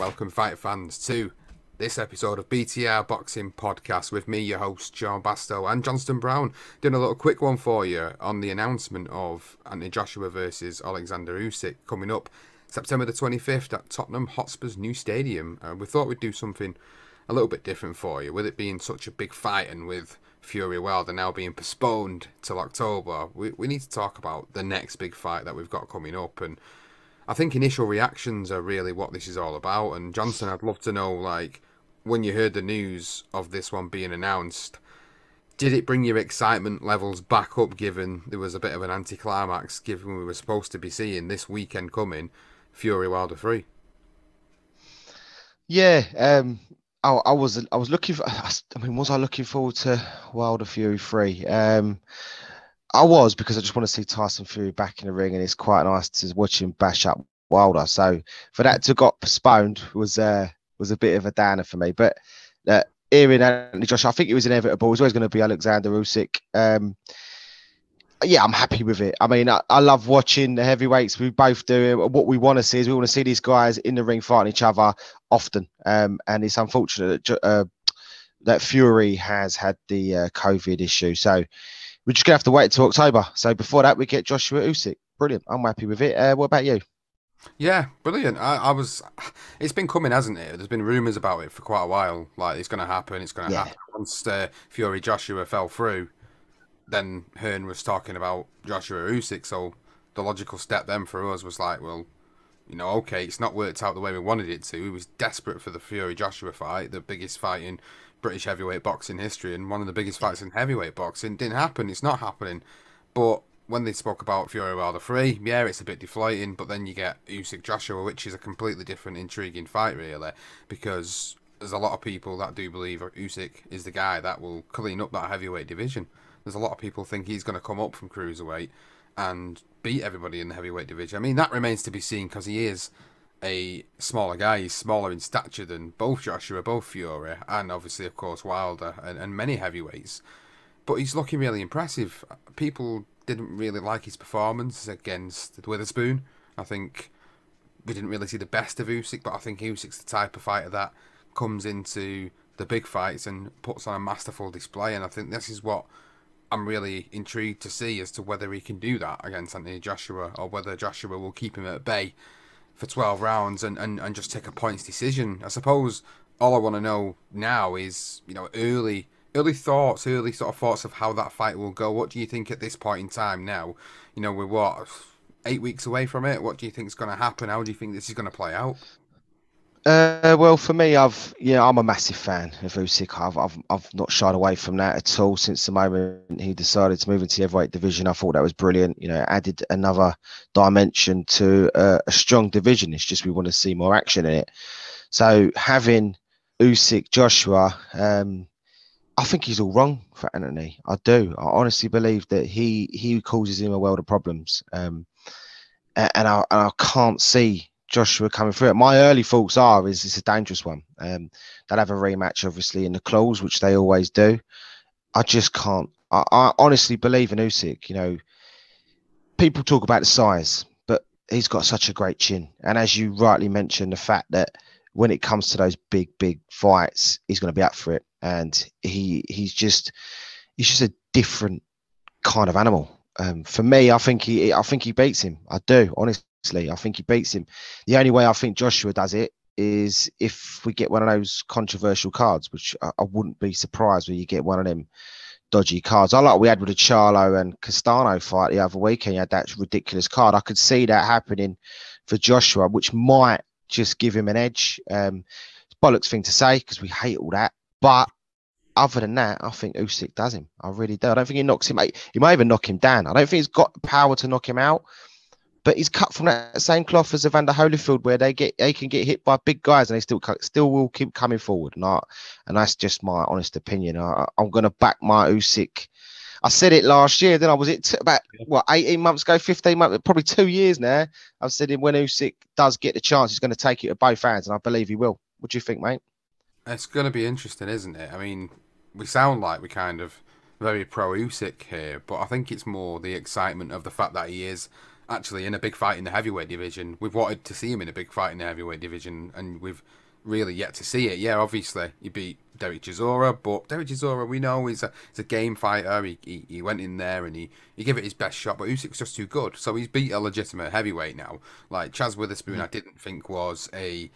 welcome fight fans to this episode of BTR Boxing Podcast with me, your host, John Bastow, and Johnston Brown, doing a little quick one for you on the announcement of Anthony Joshua versus Oleksandr Usyk coming up September the 25th at Tottenham Hotspur's new stadium. We thought we'd do something a little bit different for you, with it being such a big fight and with Fury Wilder now being postponed till October. We need to talk about the next big fight that we've got coming up, and I think initial reactions are really what this is all about. And Johnston, I'd love to know, like, when you heard the news of this one being announced, did it bring your excitement levels back up, given there was a bit of an anticlimax, given we were supposed to be seeing this weekend coming Fury Wilder 3? Yeah, I was looking for. I mean, was I looking forward to Wilder Fury 3? I was, because I just want to see Tyson Fury back in the ring, and it's quite nice to watch him bash up Wilder. So for that to got postponed was a bit of a downer for me. But hearing Anthony Joshua, I think it was inevitable. It was always going to be Oleksandr Usyk. Yeah, I'm happy with it. I mean, I love watching the heavyweights. We both do. What we want to see is we want to see these guys in the ring fighting each other often. And it's unfortunate that Fury has had the COVID issue. So we're just gonna have to wait until October. So before that, we get Joshua Usyk. Brilliant. I'm happy with it. What about you? Yeah, brilliant. I was. It's been coming, hasn't it? There's been rumours about it for quite a while. Like, it's going to happen. It's going to Yeah. happen. Once Fury Joshua fell through, then Hearn was talking about Joshua Usyk. So the logical step then for us was like, well, okay, it's not worked out the way we wanted it to. We was desperate for the Fury Joshua fight, the biggest fight in British heavyweight boxing history, and one of the biggest fights in heavyweight boxing. Didn't happen. It's not happening. But when they spoke about Fury Wilder 3, yeah, it's a bit deflating. But then you get Usyk Joshua, which is a completely different, intriguing fight, really, because there's a lot of people that do believe Usyk is the guy that will clean up that heavyweight division. There's a lot of people think he's going to come up from cruiserweight and beat everybody in the heavyweight division. I mean, that remains to be seen, because he is a smaller guy. He's smaller in stature than both Joshua, both Fury, and obviously, of course, Wilder and many heavyweights. But he's looking really impressive. People didn't really like his performance against Witherspoon. I think we didn't really see the best of Usyk, but I think Usyk's the type of fighter that comes into the big fights and puts on a masterful display, and I think this is what I'm really intrigued to see, as to whether he can do that against Anthony Joshua, or whether Joshua will keep him at bay for 12 rounds and just take a points decision. I suppose all I want to know now is, early thoughts, early sort of thoughts of how that fight will go. What do you think at this point in time now? We're what, 8 weeks away from it? What do you think is going to happen? How do you think this is going to play out? Well, for me, I'm a massive fan of Usyk. I've not shied away from that at all since the moment he decided to move into the heavyweight division. I thought that was brilliant. It added another dimension to a strong division. It's just we want to see more action in it. So having Usyk Joshua, I think he's all wrong for Anthony. I do. I honestly believe that he causes him a world of problems. And I can't see Joshua coming through it. My early thoughts is it's a dangerous one. They'll have a rematch, obviously, in the claws, which they always do. I just can't. I honestly believe in Usyk. People talk about the size, but he's got such a great chin. And as you rightly mentioned, the fact that when it comes to those big fights, he's going to be up for it. And he's just a different kind of animal. For me, I think he beats him. I do, honestly. I think he beats him. The only way I think Joshua does it is if we get one of those controversial cards, which I wouldn't be surprised when you get one of them dodgy cards. I like what we had with the Charlo and Castano fight the other weekend. You had that ridiculous card. I could see that happening for Joshua, which might just give him an edge. It's a bollocks thing to say, because we hate all that. But other than that, I think Usyk does him. I really do. I don't think he knocks him out. He might even knock him down. I don't think he's got the power to knock him out. But he's cut from that same cloth as Evander Holyfield, where they can get hit by big guys and they still will keep coming forward. And that's just my honest opinion. I'm going to back my Usyk. I said it last year. Then I was about 18 months ago, 15 months, probably 2 years now. I've said when Usyk does get the chance, he's going to take it to both hands, and I believe he will. What do you think, mate? It's going to be interesting, isn't it? I mean, we sound like we kind of very pro Usyk here, but I think it's more the excitement of the fact that he is actually in a big fight in the heavyweight division. We've wanted to see him in a big fight in the heavyweight division, and we've really yet to see it. Yeah, obviously he beat Derek Chisora, but Derek Chisora we know is a game fighter. He went in there and he gave it his best shot, but Usyk's just too good. So he's beat a legitimate heavyweight now. Like Chaz Witherspoon, I didn't think was a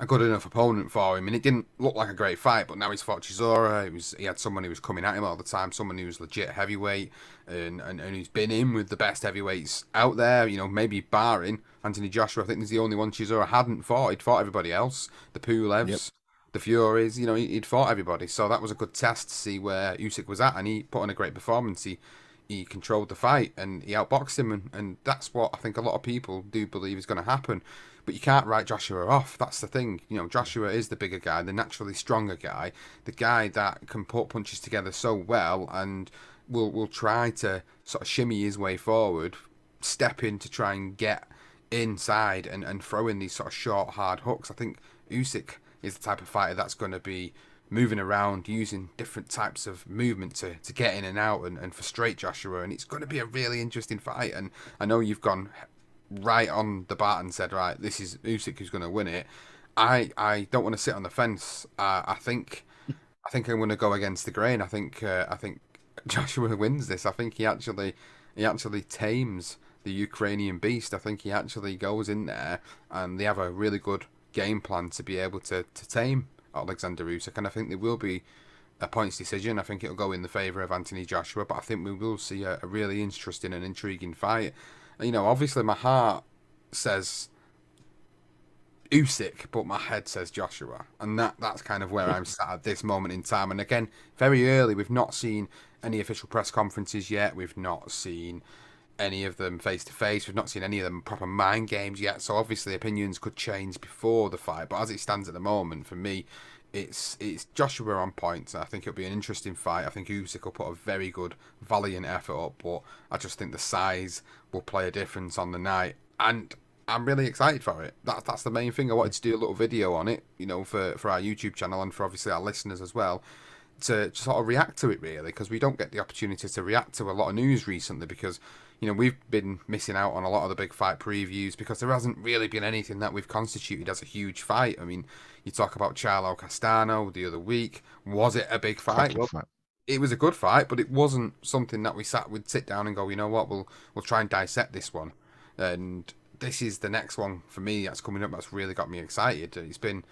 good enough opponent for him, and it didn't look like a great fight. But now he's fought Chisora. He had someone who was coming at him all the time, someone who was legit heavyweight, and who's been in with the best heavyweights out there. You know, maybe barring Anthony Joshua. I think he's the only one Chisora hadn't fought. He'd fought everybody else, the Pulevs, Yep. the Furies. You know, he'd fought everybody. So that was a good test to see where Usyk was at, and he put on a great performance. He controlled the fight and he outboxed him, and that's what I think a lot of people do believe is going to happen. But you can't write Joshua off. That's the thing. You know, Joshua is the bigger guy, the naturally stronger guy, the guy that can put punches together so well, and will try to sort of shimmy his way forward, step in to try and get inside and throw in these sort of short, hard hooks. I think Usyk is the type of fighter that's going to be moving around, using different types of movement to get in and out and frustrate Joshua. And it's going to be a really interesting fight. And I know you've gone right on the bat and said, right, this is Usyk who's going to win it. I don't want to sit on the fence. I think I'm going to go against the grain. I think Joshua wins this. I think he actually tames the Ukrainian beast. I think he actually goes in there and they have a really good game plan to be able to tame Oleksandr Usyk, and I think there will be a points decision. I think it'll go in the favour of Anthony Joshua, but I think we will see a really interesting and intriguing fight. You know, obviously my heart says Usyk, but my head says Joshua, and that's kind of where I'm sat at this moment in time. And again, very early, we've not seen any official press conferences yet. We've not seen any of them face to face. We've not seen any of them proper mind games yet. So obviously opinions could change before the fight. But as it stands at the moment, for me, it's Joshua on point. I think it'll be an interesting fight. I think Usyk will put a very good, valiant effort up, but I just think the size will play a difference on the night. And I'm really excited for it. That's the main thing. I wanted to do a little video on it, you know, for our YouTube channel and for obviously our listeners as well, to sort of react to it really, because we don't get the opportunity to react to a lot of news recently because, you know, we've been missing out on a lot of the big fight previews because there hasn't really been anything that we've constituted as a huge fight. I mean, you talk about Charlo Castano the other week. Was it a big fight? Well, it was a good fight, but it wasn't something that we'd sit down and go, you know what, we'll try and dissect this one. And this is the next one for me that's coming up that's really got me excited. It's been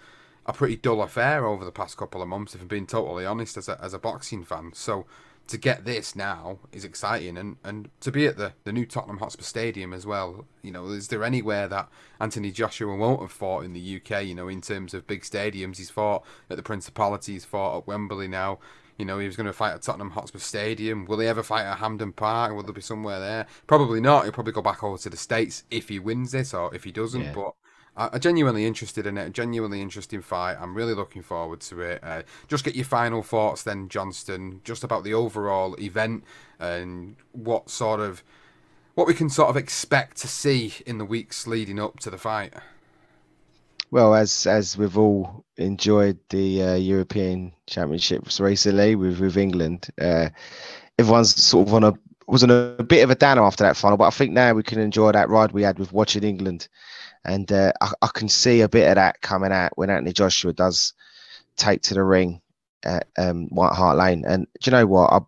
a pretty dull affair over the past couple of months, if I'm being totally honest, as a boxing fan. So to get this now is exciting, and to be at the new Tottenham Hotspur Stadium as well. You know, is there anywhere that Anthony Joshua won't have fought in the UK? You know, in terms of big stadiums, he's fought at the Principality, he's fought at Wembley now. You know, he was going to fight at Tottenham Hotspur Stadium. Will he ever fight at Hampden Park? Will there be somewhere there? Probably not. He'll probably go back over to the States if he wins this or if he doesn't. Yeah. But I'm genuinely interested in it. A genuinely interesting fight. I'm really looking forward to it. Just get your final thoughts then, Johnston, just about the overall event and what we can sort of expect to see in the weeks leading up to the fight. Well, as we've all enjoyed the European Championships recently with England, everyone's sort of was on a bit of a downer after that final. But I think now we can enjoy that ride we had with watching England, and I can see a bit of that coming out when Anthony Joshua does take to the ring at White Hart Lane. And do you know what?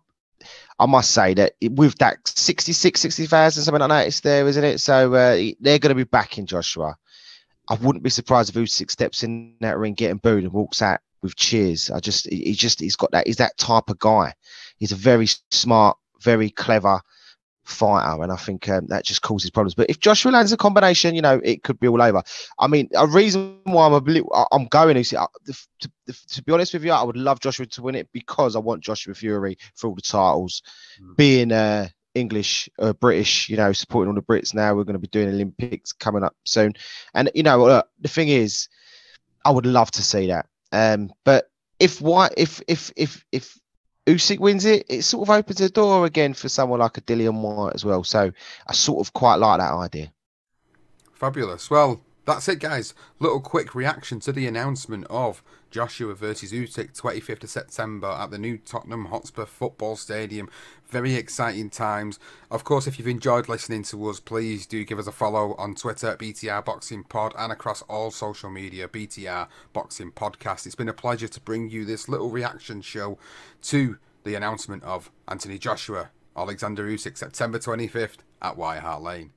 I must say that with that 60,000, something like that, it's there, isn't it? So they're going to be backing Joshua. I wouldn't be surprised if Usyk steps in that ring getting booed and walks out with cheers. He's got that. He's that type of guy. He's a very smart, very clever fighter, and I think that just causes problems. But if Joshua lands a combination, you know, it could be all over. I mean, a reason why I'm going Usyk, to be honest with you, I would love Joshua to win it because I want Joshua Fury for all the titles, being English, British, you know, supporting all the Brits now. We're going to be doing Olympics coming up soon. And, you know, the thing is, I would love to see that. But if Usyk wins it, it sort of opens the door again for someone like a Dillian Whyte as well. So I sort of quite like that idea. Fabulous. Well, that's it, guys. Little quick reaction to the announcement of Joshua versus Usyk, 25th of September at the new Tottenham Hotspur Football Stadium. Very exciting times. Of course, if you've enjoyed listening to us, please do give us a follow on Twitter at BTR Boxing Pod and across all social media, BTR Boxing Podcast. It's been a pleasure to bring you this little reaction show to the announcement of Anthony Joshua, Oleksandr Usyk, September 25th at White Hart Lane.